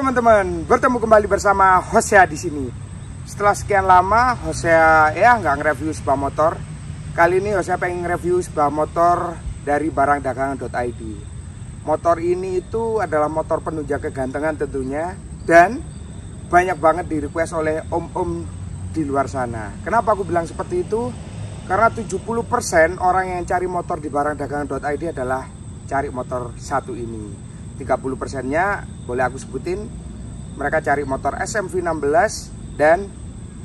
teman-teman, bertemu kembali bersama Hosea di sini. Setelah sekian lama Hosea nggak nge-review sebuah motor. Kali ini Hosea pengen nge-review sebuah motor dari barangdagangan.id. Motor ini itu adalah motor penunjang kegantengan tentunya, dan banyak banget di request oleh om-om di luar sana. Kenapa aku bilang seperti itu? Karena 70% orang yang cari motor di barangdagangan.id adalah cari motor satu ini. 30%-nya boleh aku sebutin, mereka cari motor SMV16 dan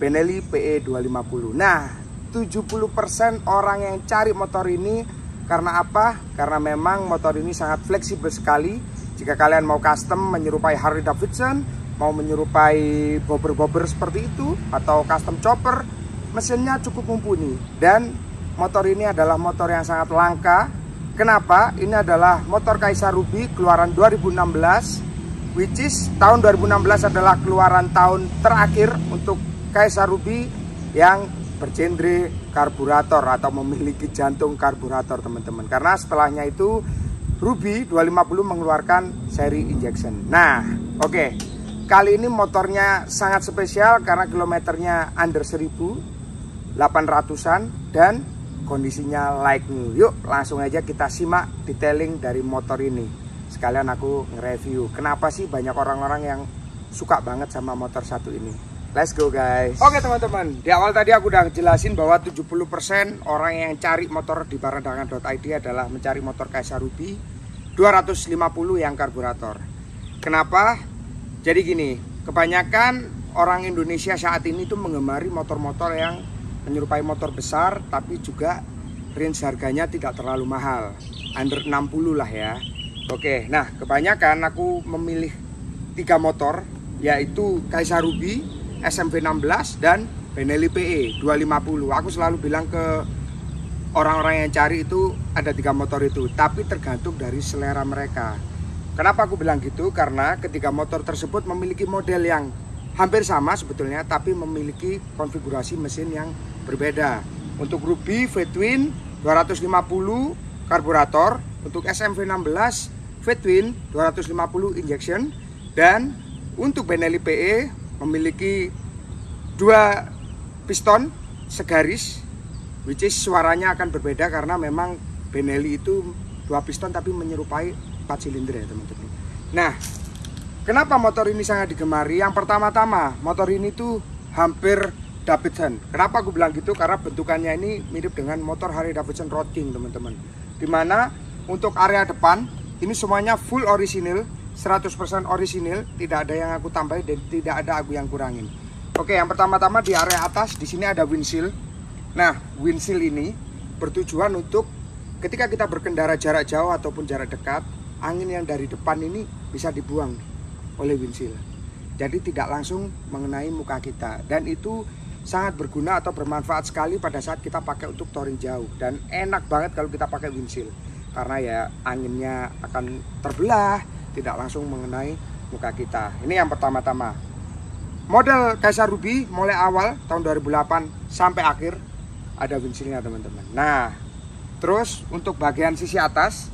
Benelli PE 250. Nah, 70% orang yang cari motor ini karena apa? Karena memang motor ini sangat fleksibel sekali. Jika kalian mau custom menyerupai Harley Davidson, mau menyerupai bobber-bobber seperti itu, atau custom chopper, mesinnya cukup mumpuni. Dan motor ini adalah motor yang sangat langka. Kenapa? Ini adalah motor Kaisa Ruby keluaran 2016, which is tahun 2016 adalah keluaran tahun terakhir untuk Kaisa Ruby yang bergenre karburator atau memiliki jantung karburator, teman-teman. Karena setelahnya itu Ruby 250 mengeluarkan seri injection. Nah, oke. Kali ini motornya sangat spesial karena kilometernya under 1.800-an dan kondisinya like new. Yuk langsung aja kita simak detailing dari motor ini. Sekalian aku nge-review kenapa sih banyak orang-orang yang suka banget sama motor satu ini. Let's go guys. Oke teman-teman, di awal tadi aku udah jelasin bahwa 70% orang yang cari motor di barangdagangan.id adalah mencari motor Kaisa Ruby 250 yang karburator. Kenapa? Jadi gini, kebanyakan orang Indonesia saat ini tuh menggemari motor-motor yang menyerupai motor besar, tapi juga range harganya tidak terlalu mahal, under 60 lah ya. Oke, nah kebanyakan aku memilih 3 motor, yaitu Kaisa Ruby, SMV16 dan Benelli PE 250. Aku selalu bilang ke orang-orang yang cari itu ada 3 motor itu, tapi tergantung dari selera mereka. Kenapa aku bilang gitu? Karena ketiga motor tersebut memiliki model yang hampir sama sebetulnya, tapi memiliki konfigurasi mesin yang berbeda. Untuk Ruby V-Twin 250 karburator, untuk SMV16 V-Twin 250 injection, dan untuk Benelli PE memiliki 2 piston segaris, which is suaranya akan berbeda karena memang Benelli itu 2 piston tapi menyerupai 4 silinder ya teman-teman. Nah, kenapa motor ini sangat digemari? Yang pertama-tama, motor ini tuh hampir Davidson. Kenapa aku bilang gitu? Karena bentukannya ini mirip dengan motor Harley Davidson Road King, teman-teman. Dimana untuk area depan ini semuanya full original, 100% original, tidak ada yang aku tambahin dan tidak ada aku yang kurangin. Oke, yang pertama-tama di area atas di sini ada windshield. Nah, windshield ini bertujuan untuk ketika kita berkendara jarak jauh ataupun jarak dekat, angin yang dari depan ini bisa dibuang oleh windshield. Jadi tidak langsung mengenai muka kita, dan itu sangat berguna atau bermanfaat sekali pada saat kita pakai untuk touring jauh, dan enak banget kalau kita pakai windshield karena ya anginnya akan terbelah, tidak langsung mengenai muka kita. Ini yang pertama-tama. Model Kaisa Ruby mulai awal tahun 2008 sampai akhir ada windshieldnya teman-teman. Nah, terus untuk bagian sisi atas,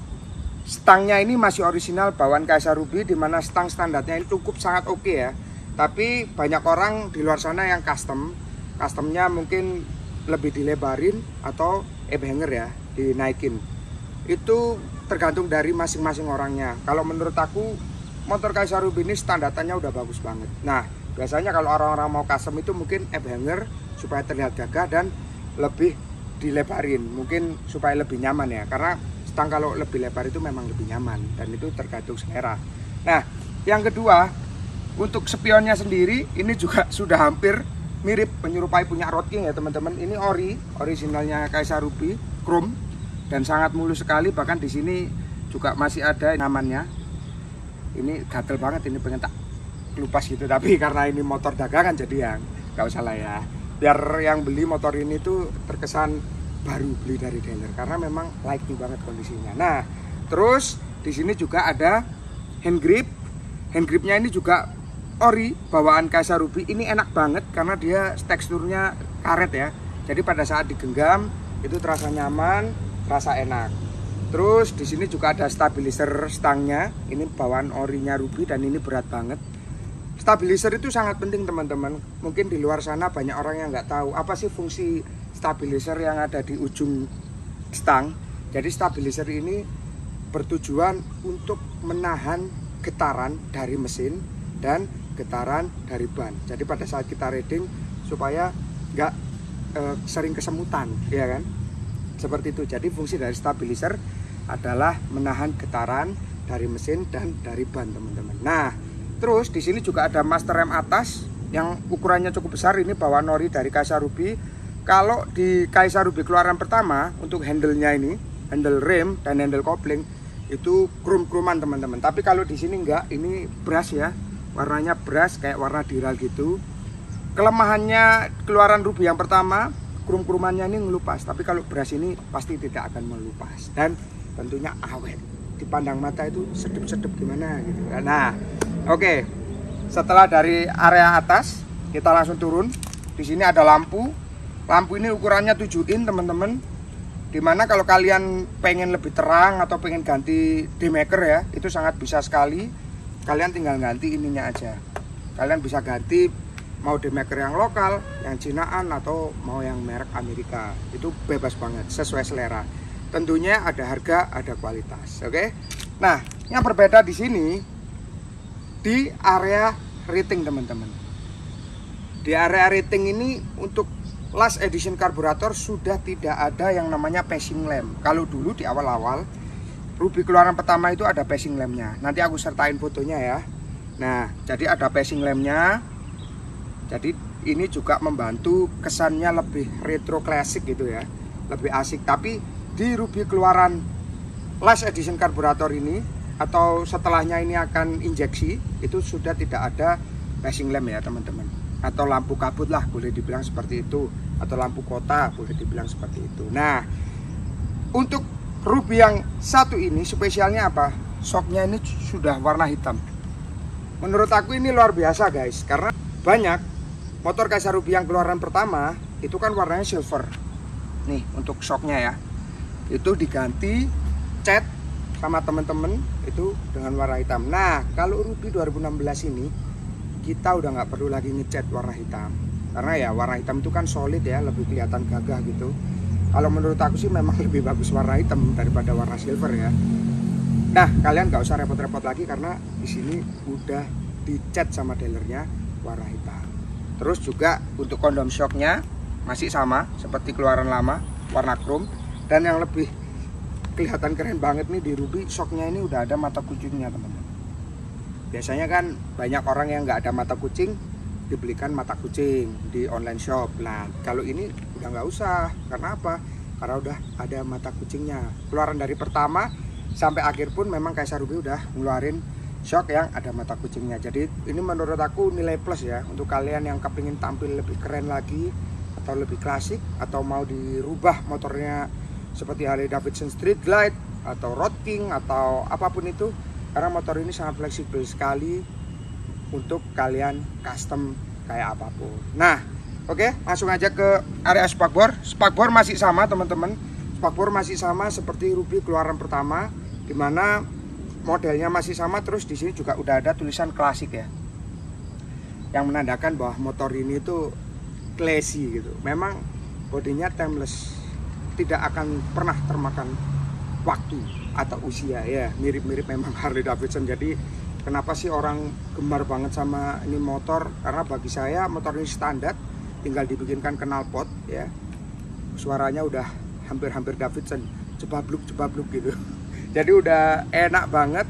stangnya ini masih original bawaan Kaisa Ruby, dimana stang standarnya ini cukup sangat oke ya. Tapi banyak orang di luar sana yang customnya mungkin lebih dilebarin atau hanger ya, dinaikin. Itu tergantung dari masing-masing orangnya. Kalau menurut aku motor Kaisa Ruby ini standarnya udah bagus banget. Nah, biasanya kalau orang-orang mau custom itu mungkin hanger supaya terlihat gagah dan lebih dilebarin, mungkin supaya lebih nyaman ya. Karena stang kalau lebih lebar itu memang lebih nyaman, dan itu tergantung selera. Nah, yang kedua, untuk spionnya sendiri ini juga sudah hampir mirip menyerupai punya Road King ya teman-teman. Ini originalnya Kaisa Ruby, chrome dan sangat mulus sekali. Bahkan di sini juga masih ada nyamannya. Ini gatel banget, ini pengen tak kelupas gitu, tapi karena ini motor dagangan jadi yang gak usah lah ya. Biar yang beli motor ini tuh terkesan baru beli dari dealer, karena memang like banget kondisinya. Nah, terus di sini juga ada hand grip. Hand gripnya ini juga ori bawaan Kaisa Ruby. Ini enak banget karena dia teksturnya karet ya. Jadi pada saat digenggam itu terasa nyaman, terasa enak. Terus di sini juga ada stabilizer stangnya. Ini bawaan orinya Ruby dan ini berat banget. Stabilizer itu sangat penting teman-teman. Mungkin di luar sana banyak orang yang nggak tahu apa sih fungsi stabilizer yang ada di ujung stang. Jadi stabilizer ini bertujuan untuk menahan getaran dari mesin dan getaran dari ban. Jadi pada saat kita riding supaya nggak sering kesemutan, ya kan? Seperti itu. Jadi fungsi dari stabilizer adalah menahan getaran dari mesin dan dari ban, teman-teman. Nah, terus di sini juga ada master rem atas yang ukurannya cukup besar. Ini bawaan ori dari Kaisa Ruby. Kalau di Kaisa Ruby keluaran pertama untuk handle-nya ini, handle rem dan handle kopling itu krum-kruman, teman-teman. Tapi kalau di sini enggak, ini brass ya. Warnanya brass kayak warna diral gitu. Kelemahannya keluaran Ruby yang pertama, krum-krumannya ini ngelupas. Tapi kalau brass ini pasti tidak akan melupas dan tentunya awet. Dipandang mata itu sedep-sedep gimana gitu. Nah, oke. Setelah dari area atas, kita langsung turun. Di sini ada lampu. Lampu ini ukurannya 7 in, teman-teman. Dimana kalau kalian pengen lebih terang atau pengen ganti demaker ya, itu sangat bisa sekali. Kalian tinggal ganti ininya aja. Kalian bisa ganti mau demaker yang lokal, yang Cinaan, atau mau yang merek Amerika. Itu bebas banget, sesuai selera. Tentunya ada harga, ada kualitas. Oke. Nah, yang berbeda di sini di area rating, teman-teman. Di area rating ini untuk last edition karburator sudah tidak ada yang namanya passing lamp. Kalau dulu di awal-awal Ruby keluaran pertama itu ada passing lampnya. Nanti aku sertain fotonya ya. Nah, jadi ada passing lampnya. Jadi ini juga membantu kesannya lebih retro klasik gitu ya, lebih asik. Tapi di Ruby keluaran last edition karburator ini atau setelahnya ini akan injeksi, itu sudah tidak ada passing lamp ya teman-teman. Atau lampu kabut lah boleh dibilang seperti itu, atau lampu kota boleh dibilang seperti itu. Nah, untuk Ruby yang satu ini spesialnya apa? Shocknya ini sudah warna hitam. Menurut aku ini luar biasa guys, karena banyak motor Kaisa Ruby yang keluaran pertama itu kan warnanya silver. Nih untuk shocknya ya, itu diganti cat sama temen-temen itu dengan warna hitam. Nah kalau Ruby 2016 ini kita udah nggak perlu lagi ngecat warna hitam, karena ya warna hitam itu kan solid ya, lebih kelihatan gagah gitu. Kalau menurut aku sih memang lebih bagus warna hitam daripada warna silver ya. Nah kalian nggak usah repot-repot lagi karena di sini udah dicat sama dealernya warna hitam. Terus juga untuk kondom shocknya masih sama seperti keluaran lama, warna chrome. Dan yang lebih kelihatan keren banget nih di Ruby, shocknya ini udah ada mata kucingnya teman-teman. Biasanya kan banyak orang yang nggak ada mata kucing dibelikan mata kucing di online shop. Nah kalau ini udah nggak usah, karena apa? Karena udah ada mata kucingnya. Keluaran dari pertama sampai akhir pun memang Kaisa Ruby udah ngeluarin shock yang ada mata kucingnya. Jadi ini menurut aku nilai plus ya untuk kalian yang kepingin tampil lebih keren lagi atau lebih klasik, atau mau dirubah motornya seperti Harley Davidson Street Glide atau Road King atau apapun itu, karena motor ini sangat fleksibel sekali untuk kalian custom kayak apapun. Nah oke, langsung aja ke area spakbor. Spakbor masih sama teman-teman, spakbor masih sama seperti Ruby keluaran pertama, dimana modelnya masih sama. Terus di sini juga udah ada tulisan klasik ya, yang menandakan bahwa motor ini tuh classy gitu. Memang bodinya timeless, tidak akan pernah termakan waktu atau usia ya. Mirip-mirip memang Harley Davidson. Jadi kenapa sih orang gemar banget sama ini motor? Karena bagi saya motor ini standar, tinggal dibikinkan knalpot ya. Suaranya udah hampir-hampir Davidson, cebabluk gitu. Jadi udah enak banget,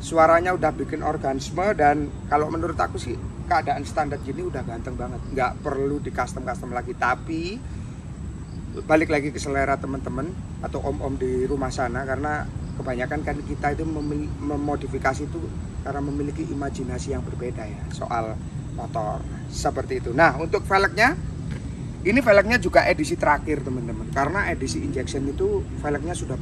suaranya udah bikin orgasme. Dan kalau menurut aku sih keadaan standar gini udah ganteng banget, nggak perlu di custom lagi. Tapi balik lagi ke selera teman-teman atau om-om di rumah sana, karena kebanyakan kan kita itu memodifikasi itu karena memiliki imajinasi yang berbeda ya soal motor seperti itu. Nah untuk velgnya, ini velgnya juga edisi terakhir teman-teman, karena edisi injection itu velgnya sudah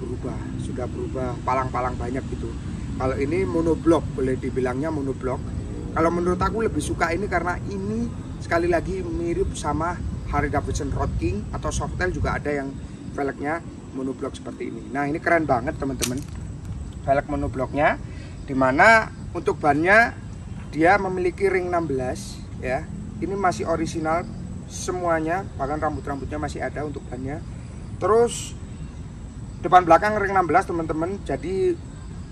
berubah palang-palang banyak gitu. Kalau ini monoblok, boleh dibilangnya monoblok. Kalau menurut aku lebih suka ini karena ini sekali lagi mirip sama Harley Davidson Road King, atau Softail juga ada yang velgnya monoblok seperti ini. Nah ini keren banget teman-teman, velg monobloknya, dimana untuk bannya dia memiliki ring 16 ya. Ini masih original semuanya, bahkan rambut-rambutnya masih ada untuk bannya. Terus depan belakang ring 16 teman-teman. Jadi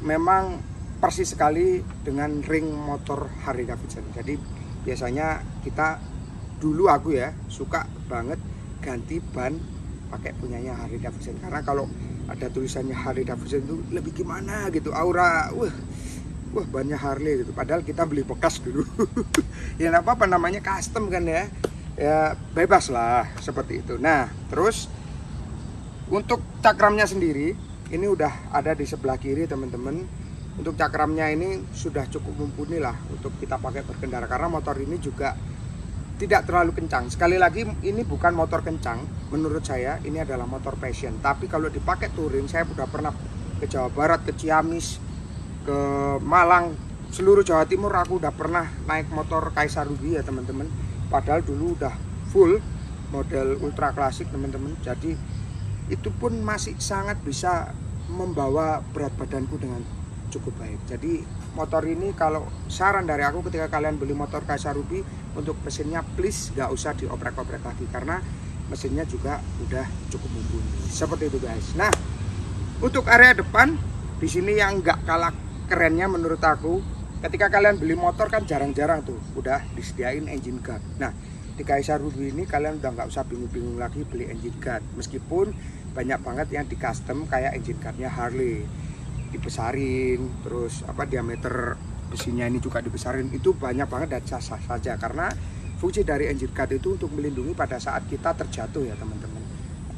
memang persis sekali dengan ring motor Harley Davidson. Jadi biasanya kita dulu aku ya suka banget ganti ban pakai punyanya Harley Davidson, karena kalau ada tulisannya Harley Davidson itu lebih gimana gitu, aura wah bannya Harley gitu, padahal kita beli bekas dulu. Ya nggak apa-apa, namanya custom kan ya, ya bebas lah seperti itu. Nah terus untuk cakramnya sendiri ini udah ada di sebelah kiri teman-teman. Untuk cakramnya ini sudah cukup mumpuni lah untuk kita pakai berkendara, karena motor ini juga tidak terlalu kencang. Sekali lagi ini bukan motor kencang, menurut saya ini adalah motor passion. Tapi kalau dipakai touring, saya sudah pernah ke Jawa Barat, ke Ciamis, ke Malang, seluruh Jawa Timur aku udah pernah naik motor Kaisar Ruby ya teman-teman. Padahal dulu udah full model ultra klasik teman-teman. Jadi itu pun masih sangat bisa membawa berat badanku dengan cukup baik. Jadi motor ini kalau saran dari aku ketika kalian beli motor Kaisar Ruby, untuk mesinnya please gak usah dioprek-oprek lagi, karena mesinnya juga udah cukup mumpuni. Seperti itu guys. Nah untuk area depan di sini yang gak kalah kerennya menurut aku, ketika kalian beli motor kan jarang-jarang tuh udah disediain engine guard. Nah di Kaisar Ruby ini kalian udah nggak usah bingung-bingung lagi beli engine guard, meskipun banyak banget yang di custom kayak engine guardnya Harley dibesarin, terus diameter besinya ini juga dibesarin, itu banyak banget dan sah-sah saja, karena fungsi dari engine guard itu untuk melindungi pada saat kita terjatuh ya teman-teman,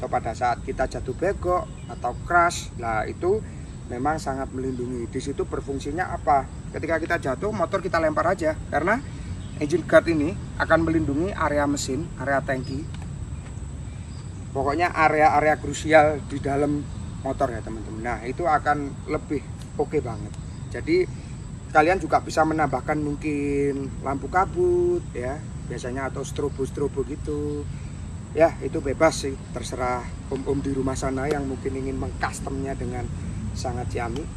atau pada saat kita jatuh begok atau crash. Nah itu memang sangat melindungi. Di situ berfungsinya apa? Ketika kita jatuh, motor kita lempar aja, karena engine guard ini akan melindungi area mesin, area tangki, pokoknya area-area krusial di dalam motor ya teman-teman. Nah itu akan lebih oke banget. Jadi kalian juga bisa menambahkan mungkin lampu kabut ya biasanya, atau strobo gitu ya, itu bebas sih, terserah om-om di rumah sana yang mungkin ingin mengcustomnya dengan sangat ciamik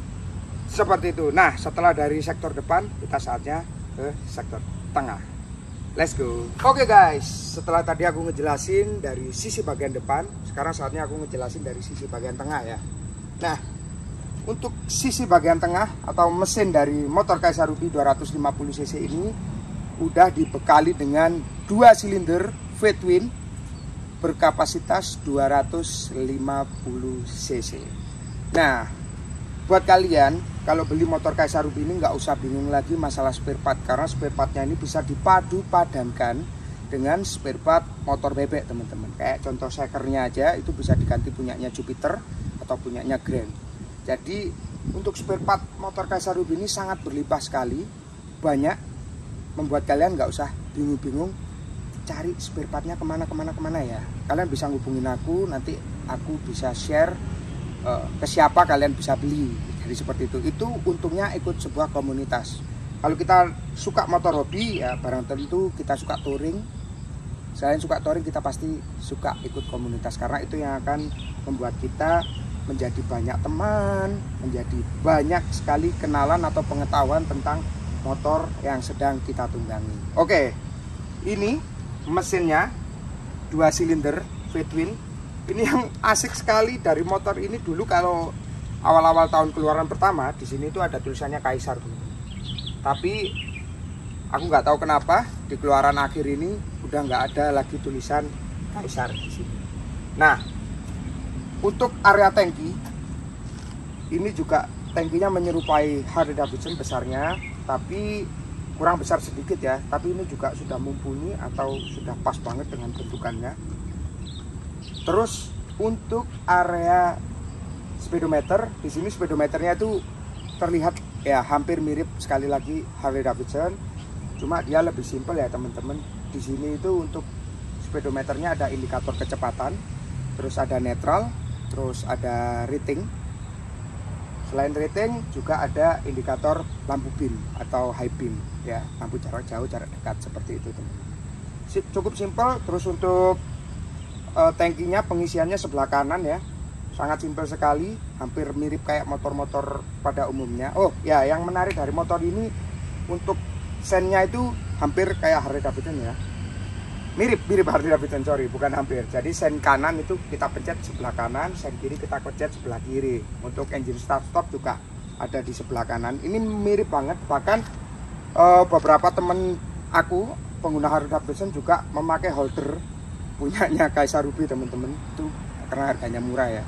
seperti itu. Nah setelah dari sektor depan, kita saatnya ke sektor tengah. Let's go. Oke guys, setelah tadi aku ngejelasin dari sisi bagian depan, sekarang saatnya aku ngejelasin dari sisi bagian tengah ya. Nah untuk sisi bagian tengah atau mesin dari motor Kaisar Ruby 250cc ini udah dibekali dengan 2 silinder V-twin berkapasitas 250cc. Nah buat kalian kalau beli motor Kaisar Ruby ini nggak usah bingung lagi masalah spare part, karena spare partnya ini bisa dipadu padankan dengan spare part motor bebek teman-teman. Kayak contoh sekernya aja itu bisa diganti punyanya Jupiter atau punyanya Grand. Jadi untuk spare part motor Kaisar Ruby ini sangat berlimpah sekali, banyak, membuat kalian nggak usah bingung-bingung cari spare partnya kemana ya. Kalian bisa ngubungin aku, nanti aku bisa share ke siapa kalian bisa beli. Jadi seperti itu. Itu untungnya ikut sebuah komunitas. Kalau kita suka motor hobi ya barang tentu kita suka touring. Selain suka touring, kita pasti suka ikut komunitas, karena itu yang akan membuat kita menjadi banyak teman, menjadi banyak sekali kenalan atau pengetahuan tentang motor yang sedang kita tunggangi. Oke, ini mesinnya 2 silinder V-twin. Ini yang asik sekali dari motor ini, dulu kalau awal-awal tahun keluaran pertama di sini tuh ada tulisannya Kaisar dulu. Tapi aku nggak tahu kenapa di keluaran akhir ini udah nggak ada lagi tulisan Kaisar di sini. Nah untuk area tangki ini juga tangkinya menyerupai Harley Davidson besarnya, tapi kurang besar sedikit ya. Tapi ini juga sudah mumpuni atau sudah pas banget dengan bentukannya. Terus untuk area speedometer, di sini speedometernya itu terlihat ya hampir mirip sekali lagi Harley Davidson, cuma dia lebih simpel ya teman-teman. Di sini itu untuk speedometernya ada indikator kecepatan, terus ada netral, terus ada rating. Selain rating juga ada indikator lampu beam atau high beam ya, lampu jarak jauh, jarak dekat, seperti itu teman-teman. Cukup simpel. Terus untuk tangkinya pengisiannya sebelah kanan ya, sangat simpel sekali, hampir mirip kayak motor-motor pada umumnya. Oh ya, yang menarik dari motor ini untuk sennya itu hampir kayak Harley Davidson ya, mirip Harley Davidson, sorry, bukan hampir. Jadi sen kanan itu kita pencet sebelah kanan, sen kiri kita pencet sebelah kiri. Untuk engine start stop juga ada di sebelah kanan. Ini mirip banget, bahkan beberapa temen aku pengguna Harley Davidson juga memakai holder punyanya Kaisa Ruby, teman-teman. Itu karena harganya murah ya.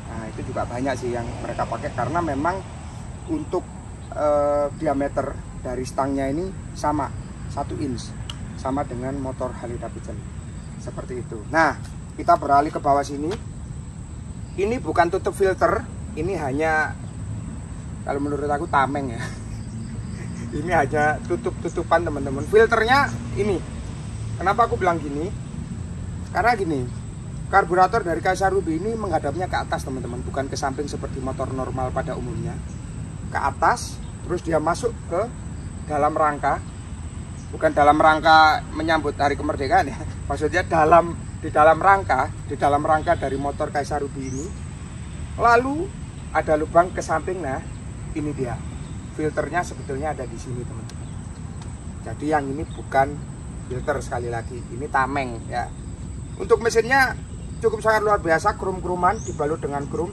Nah itu juga banyak sih yang mereka pakai, karena memang untuk diameter dari stangnya ini sama 1 inch, sama dengan motor Harley Davidson seperti itu. Nah kita beralih ke bawah sini. Ini bukan tutup filter, ini hanya, kalau menurut aku tameng ya. Ini hanya tutupan teman-teman. Filternya ini, kenapa aku bilang gini, karena gini, karburator dari Kaisa Ruby ini menghadapnya ke atas teman-teman, bukan ke samping seperti motor normal pada umumnya. Ke atas, terus dia masuk ke dalam rangka, bukan dalam rangka menyambut hari kemerdekaan ya, maksudnya di dalam rangka dari motor Kaisa Ruby ini. Lalu ada lubang ke samping. Nah ini dia filternya, sebetulnya ada di sini teman-teman. Jadi yang ini bukan filter, sekali lagi ini tameng ya. Untuk mesinnya cukup sangat luar biasa, krum-kruman dibalut dengan krum.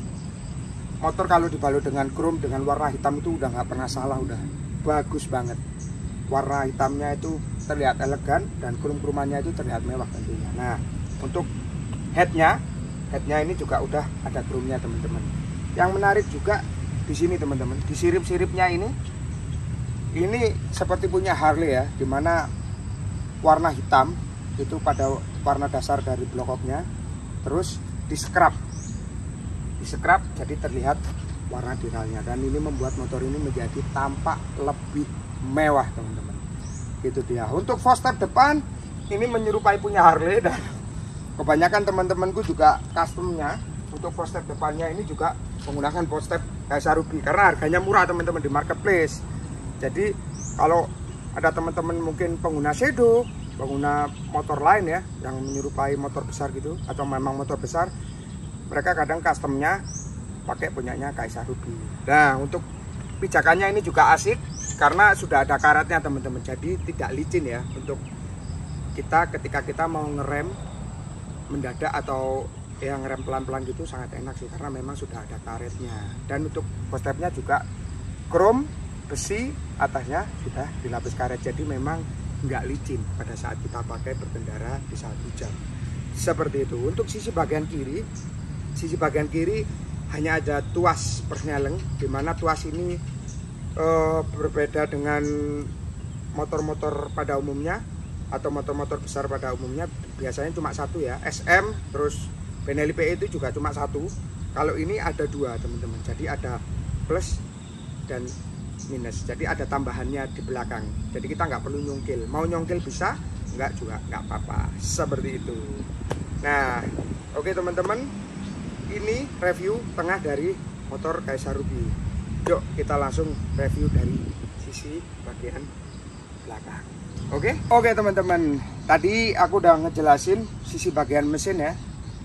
Motor kalau dibalut dengan krum dengan warna hitam itu udah nggak pernah salah, udah bagus banget. Warna hitamnya itu terlihat elegan dan krum-krumannya itu terlihat mewah tentunya. Nah untuk headnya ini juga udah ada krumnya teman-teman. Yang menarik juga di sini teman-teman, di sirip-siripnya ini seperti punya Harley ya, dimana warna hitam itu pada warna dasar dari blokopnya, terus di scrap jadi terlihat warna diralnya, dan ini membuat motor ini menjadi tampak lebih mewah teman-teman. Itu dia. Untuk foster depan ini menyerupai punya Harley, dan kebanyakan teman-temanku juga customnya untuk foster depannya ini juga menggunakan foster Kaisa Ruby karena harganya murah teman-teman di marketplace. Jadi kalau ada teman-teman mungkin pengguna Shadow, pengguna motor lain ya yang menyerupai motor besar gitu, atau memang motor besar, mereka kadang customnya pakai punyanya Kaisa Ruby. Nah untuk pijakannya ini juga asik karena sudah ada karetnya teman-teman, jadi tidak licin ya. Untuk kita ketika kita mau ngerem mendadak atau yang ngerem pelan-pelan gitu sangat enak sih, karena memang sudah ada karetnya. Dan untuk footstepnya juga krom besi, atasnya sudah dilapis karet, jadi memang nggak licin pada saat kita pakai berkendara di saat hujan seperti itu. Untuk sisi bagian kiri hanya ada tuas persneleng, dimana tuas ini berbeda dengan motor-motor pada umumnya atau motor-motor besar pada umumnya, biasanya cuma satu ya, SM terus Benelli PE itu juga cuma satu. Kalau ini ada dua teman-teman, jadi ada plus dan minus, jadi ada tambahannya di belakang, jadi kita nggak perlu nyungkil, mau nyungkil bisa, nggak juga nggak apa-apa, seperti itu. Nah oke teman-teman, ini review tengah dari motor Kaisa Ruby. Yuk kita langsung review dari sisi bagian belakang. Oke teman-teman, tadi aku udah ngejelasin sisi bagian mesin ya,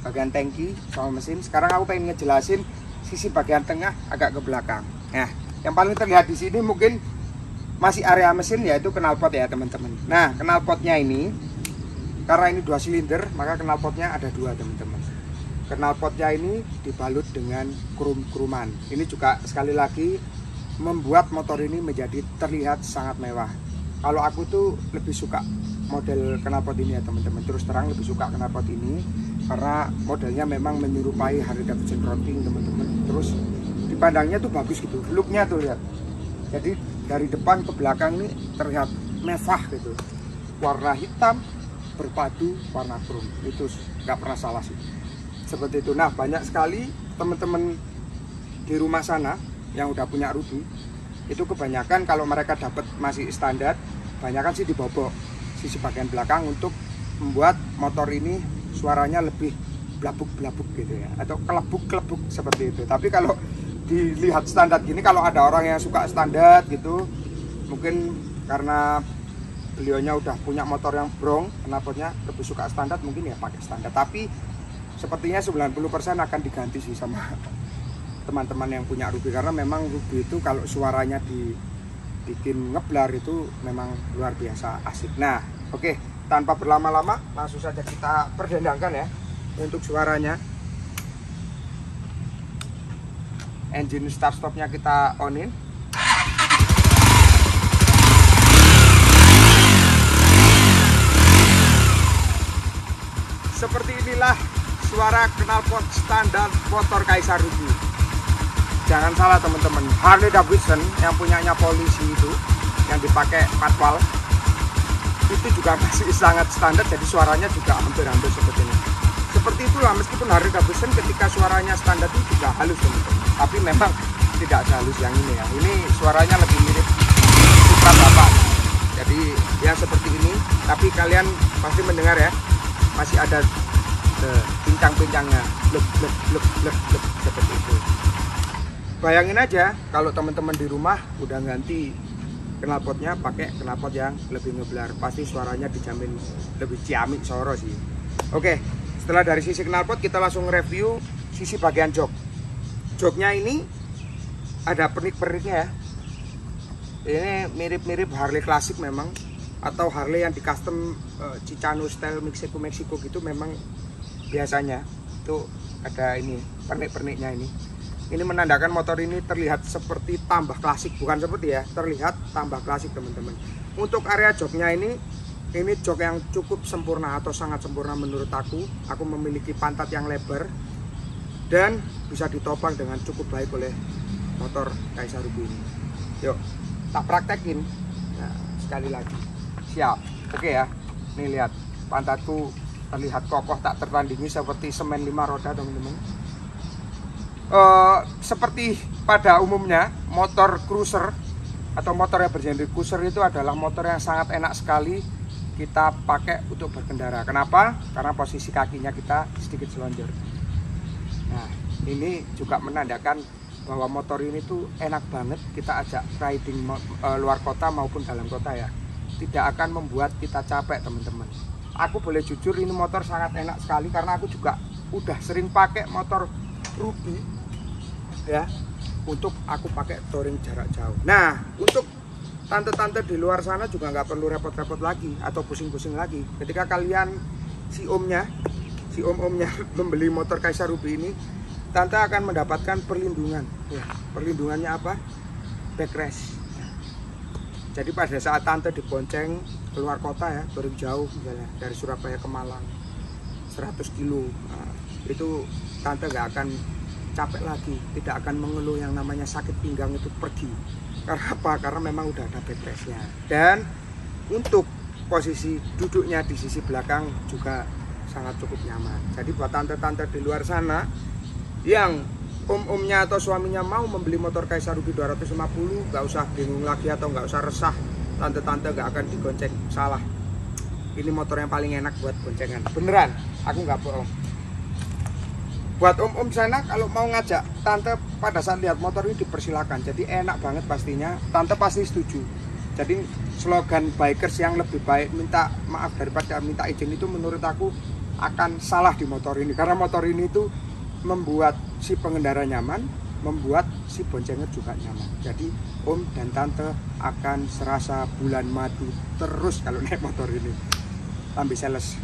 bagian tangki sama mesin. Sekarang aku pengen ngejelasin sisi bagian tengah agak ke belakang. Nah yang paling terlihat di sini mungkin masih area mesin, yaitu knalpot ya teman-teman. Nah knalpotnya ini karena ini 2 silinder, maka knalpotnya ada 2 teman-teman. Knalpotnya ini dibalut dengan krum-kruman. Ini juga sekali lagi membuat motor ini menjadi terlihat sangat mewah. Kalau aku tuh lebih suka model knalpot ini ya teman-teman, terus terang lebih suka knalpot ini karena modelnya memang menyerupai Harley Davidson Road King teman-teman. Terus dipandangnya tuh bagus gitu, looknya tuh lihat. Jadi dari depan ke belakang ini terlihat mewah gitu, warna hitam berpadu warna krum, itu nggak pernah salah sih seperti itu. Nah banyak sekali teman-teman di rumah sana yang udah punya Ruby itu kebanyakan kalau mereka dapat masih standar, kebanyakan sih dibobok sisi bagian belakang untuk membuat motor ini suaranya lebih blabuk-blabuk gitu ya, atau kelebuk-kelebuk seperti itu. Tapi kalau dilihat standar gini, kalau ada orang yang suka standar gitu, mungkin karena beliaunya udah punya motor yang brong, knalpotnya lebih suka standar, mungkin ya pakai standar. Tapi sepertinya 90% akan diganti sih sama teman-teman yang punya Ruby, karena memang Ruby itu kalau suaranya bikin ngeblar itu memang luar biasa asik. Nah, oke, tanpa berlama-lama langsung saja kita perdendangkan ya untuk suaranya. Engine start stopnya kita onin. Seperti inilah suara knalpot standar motor Kaisar Ruby. Jangan salah teman-teman, Harley Davidson yang punyanya polisi itu yang dipakai patwal itu juga masih sangat standar, jadi suaranya juga hampir-hampir seperti ini. Seperti itulah, meskipun Harley Davidson ketika suaranya standar itu juga halus teman-teman, tapi memang tidak sehalus yang ini ya. Ini suaranya lebih mirip Supra Bapak. Jadi ya seperti ini, tapi kalian pasti mendengar ya, masih ada pincang-pincangnya, blek seperti itu. Bayangin aja kalau teman-teman di rumah udah ganti knalpotnya pakai knalpot yang lebih ngeblar, pasti suaranya dijamin lebih ciamik soro sih. Oke, setelah dari sisi knalpot kita langsung review sisi bagian jok. Joknya ini ada pernik-perniknya ya. Ini mirip-mirip Harley klasik memang, atau Harley yang di custom Chicano style Meksiko gitu. Memang biasanya itu ada ini pernik-perniknya ini. Ini menandakan motor ini terlihat seperti tambah klasik, bukan seperti ya, terlihat tambah klasik teman-teman. Untuk area joknya ini jok yang cukup sempurna atau sangat sempurna menurut aku. Aku memiliki pantat yang lebar dan bisa ditopang dengan cukup baik oleh motor Kaisar Ruby ini. Yuk, tak praktekin. Nah, sekali lagi. Siap. Oke ya. Nih lihat, pantatku terlihat kokoh tak tertandingi seperti semen 5 roda teman-teman. Seperti pada umumnya motor cruiser atau motor yang bergenre cruiser itu adalah motor yang sangat enak sekali kita pakai untuk berkendara. Kenapa? Karena posisi kakinya kita sedikit selonjor. Nah, ini juga menandakan bahwa motor ini tuh enak banget kita ajak riding luar kota maupun dalam kota ya. Tidak akan membuat kita capek teman-teman. Aku boleh jujur, ini motor sangat enak sekali karena aku juga udah sering pakai motor Ruby ya, untuk aku pakai touring jarak jauh. Nah, untuk tante-tante di luar sana juga nggak perlu repot-repot lagi atau pusing-pusing lagi. Ketika kalian si omnya membeli motor Kaisar Ruby ini, tante akan mendapatkan perlindungan ya. Perlindungannya apa? Backrest. Jadi pada saat tante dibonceng keluar kota ya, touring jauh misalnya dari Surabaya ke Malang 100 kilo, nah, itu tante nggak akan capek lagi, tidak akan mengeluh yang namanya sakit pinggang itu pergi. Karena apa? Karena memang udah ada backrestnya. Dan untuk posisi duduknya di sisi belakang juga sangat cukup nyaman. Jadi buat tante-tante di luar sana yang om-omnya atau suaminya mau membeli motor Kaisar Ruby 250, nggak usah bingung lagi atau nggak usah resah. Tante-tante nggak akan digonceng, salah. Ini motor yang paling enak buat goncengan. Beneran, aku nggak bohong. Buat om-om sana kalau mau ngajak tante pada saat lihat motor ini dipersilakan. Jadi enak banget pastinya, tante pasti setuju. Jadi slogan bikers yang lebih baik minta maaf daripada minta izin itu menurut aku akan salah di motor ini. Karena motor ini tuh membuat si pengendara nyaman, membuat si boncenger juga nyaman. Jadi om dan tante akan serasa bulan madu terus kalau naik motor ini. Tambah sales.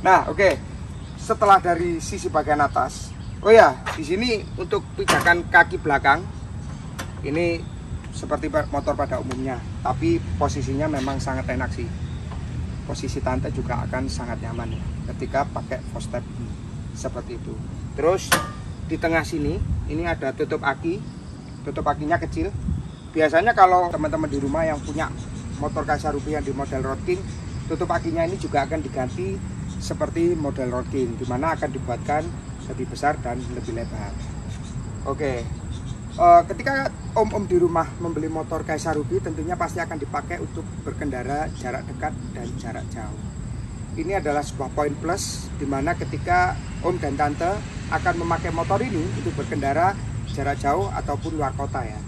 Nah, oke. Setelah dari sisi bagian atas, oh ya, di sini untuk pijakan kaki belakang ini seperti motor pada umumnya, tapi posisinya memang sangat enak sih. Posisi tante juga akan sangat nyaman ya ketika pakai footstep ini, seperti itu. Terus di tengah sini ini ada tutup aki. Tutup akinya kecil. Biasanya kalau teman-teman di rumah yang punya motor Kaisar Ruby yang di model Road King, tutup akinya ini juga akan diganti seperti model Road King, dimana akan dibuatkan lebih besar dan lebih lebar. Oke, ketika om-om di rumah membeli motor Kaisar Ruby, tentunya pasti akan dipakai untuk berkendara jarak dekat dan jarak jauh. Ini adalah sebuah poin plus, dimana ketika om dan tante akan memakai motor ini untuk berkendara jarak jauh ataupun luar kota ya.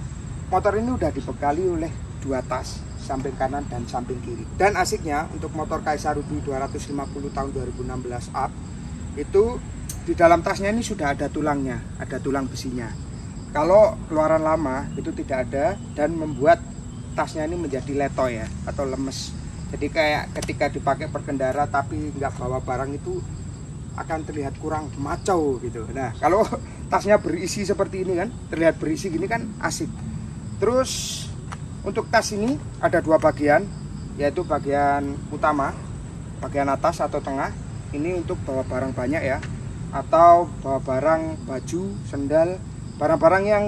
Motor ini udah dibekali oleh 2 tas, samping kanan dan samping kiri. Dan asiknya untuk motor Kaisar Ruby 250 tahun 2016 up, itu di dalam tasnya ini sudah ada tulangnya, ada tulang besinya. Kalau keluaran lama itu tidak ada dan membuat tasnya ini menjadi letoy ya, atau lemes. Jadi kayak ketika dipakai berkendara tapi nggak bawa barang itu akan terlihat kurang maco gitu. Nah kalau tasnya berisi seperti ini kan, terlihat berisi gini kan asik. Terus untuk tas ini ada dua bagian, yaitu bagian utama, bagian atas atau tengah. Ini untuk bawa barang banyak ya, atau bawa barang, baju, sendal, barang-barang yang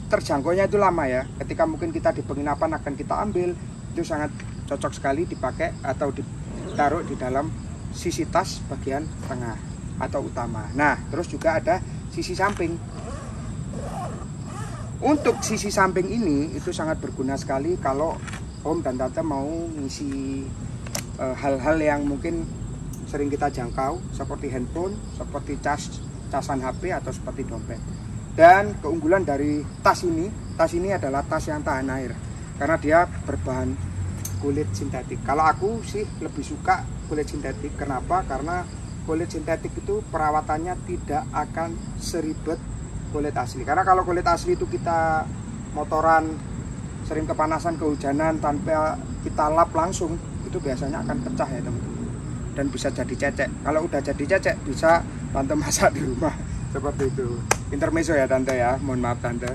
terjangkaunya itu lama ya. Ketika mungkin kita di penginapan akan kita ambil, itu sangat cocok sekali dipakai atau ditaruh di dalam sisi tas bagian tengah atau utama. Nah terus juga ada sisi samping. Untuk sisi samping ini itu sangat berguna sekali kalau om dan tante mau ngisi hal-hal yang mungkin sering kita jangkau, seperti handphone, seperti casan HP, atau seperti dompet. Dan keunggulan dari tas ini adalah tas yang tahan air karena dia berbahan kulit sintetik. Kalau aku sih lebih suka kulit sintetik. Kenapa? Karena kulit sintetik itu perawatannya tidak akan seribet kulit asli. Karena kalau kulit asli itu kita motoran sering kepanasan, kehujanan, tanpa kita lap langsung, itu biasanya akan pecah ya teman-teman, dan bisa jadi cecek. Kalau udah jadi cecek bisa tante masak di rumah seperti itu. Intermezzo ya tante ya, mohon maaf tante.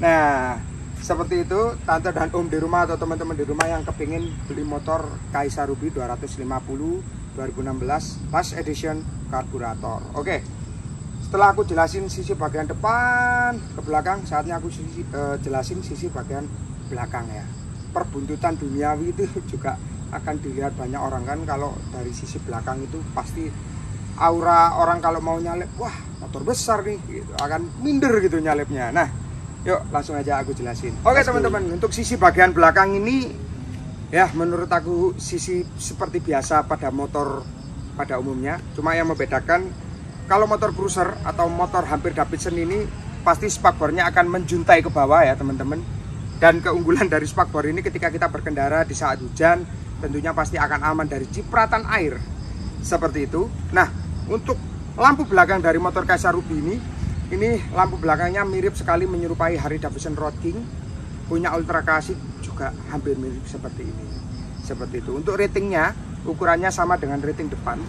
Nah seperti itu tante dan om di rumah atau teman-teman di rumah yang kepingin beli motor Kaisa Ruby 250 2016 last edition karburator. Oke, setelah aku jelasin sisi bagian depan ke belakang, saatnya aku jelasin sisi bagian belakang ya. Perbuntutan duniawi itu juga akan dilihat banyak orang kan. Kalau dari sisi belakang itu pasti aura orang kalau mau nyalip, wah motor besar nih gitu, akan minder gitu nyalipnya. Nah yuk langsung aja aku jelasin. Oke teman-teman, untuk sisi bagian belakang ini ya menurut aku sisi seperti biasa pada motor pada umumnya. Cuma yang membedakan, kalau motor cruiser atau motor hampir Davidson ini pasti spakbornya akan menjuntai ke bawah ya teman-teman. Dan keunggulan dari spakbor ini ketika kita berkendara di saat hujan tentunya pasti akan aman dari cipratan air seperti itu. Nah untuk lampu belakang dari motor Kaisa Ruby ini lampu belakangnya mirip sekali menyerupai Harley Davidson Road King, punya Ultra Classic juga hampir mirip seperti ini. Seperti itu. Untuk ratingnya ukurannya sama dengan rating depan,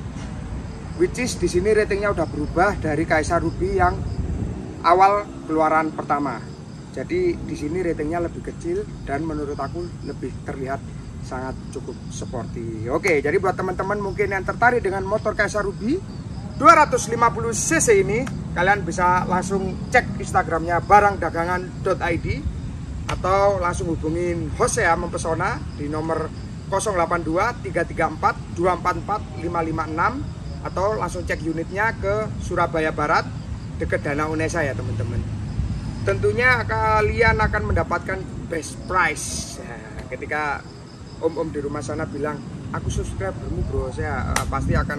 which is di sini ratingnya udah berubah dari Kaisa Ruby yang awal keluaran pertama. Jadi di sini ratingnya lebih kecil dan menurut aku lebih terlihat sangat cukup sporty. Oke, jadi buat teman-teman mungkin yang tertarik dengan motor Kaisa Ruby 250cc ini, kalian bisa langsung cek Instagramnya barangdagangan.id atau langsung hubungin host saya Mempesona di nomor 082 334 244 556 atau langsung cek unitnya ke Surabaya Barat dekat Danau Unesa ya teman-teman. Tentunya kalian akan mendapatkan best price. Nah, ketika om-om di rumah sana bilang, aku subscribermu bro, saya pasti akan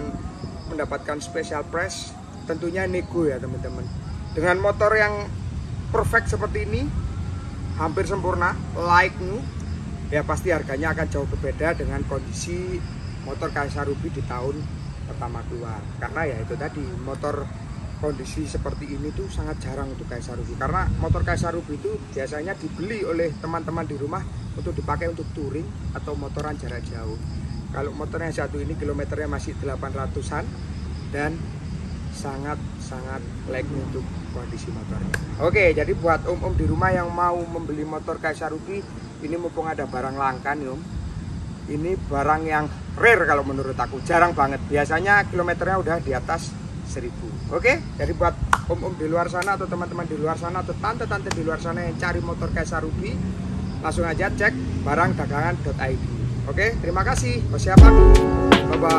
mendapatkan special price. Tentunya nego ya teman-teman. Dengan motor yang perfect seperti ini, hampir sempurna, like new, ya pasti harganya akan jauh berbeda dengan kondisi motor Kaisa Ruby di tahun pertama keluar. Karena ya itu tadi, motor kondisi seperti ini tuh sangat jarang untuk Kaisa Ruby, karena motor Kaisa Ruby itu biasanya dibeli oleh teman-teman di rumah untuk dipakai untuk touring atau motoran jarak jauh. Kalau motor yang satu ini kilometernya masih 800-an dan sangat layak untuk kondisi motornya. Oke, jadi buat om-om di rumah yang mau membeli motor Kaisa Ruby, ini mumpung ada barang langka nih om, ini barang yang rare kalau menurut aku, jarang banget. Biasanya kilometernya udah di atas 1000. Oke, jadi buat om-om di luar sana atau teman-teman di luar sana atau tante-tante di luar sana yang cari motor Kaisa Ruby, langsung aja cek barangdagangan.id. Oke, terima kasih. Bye bye.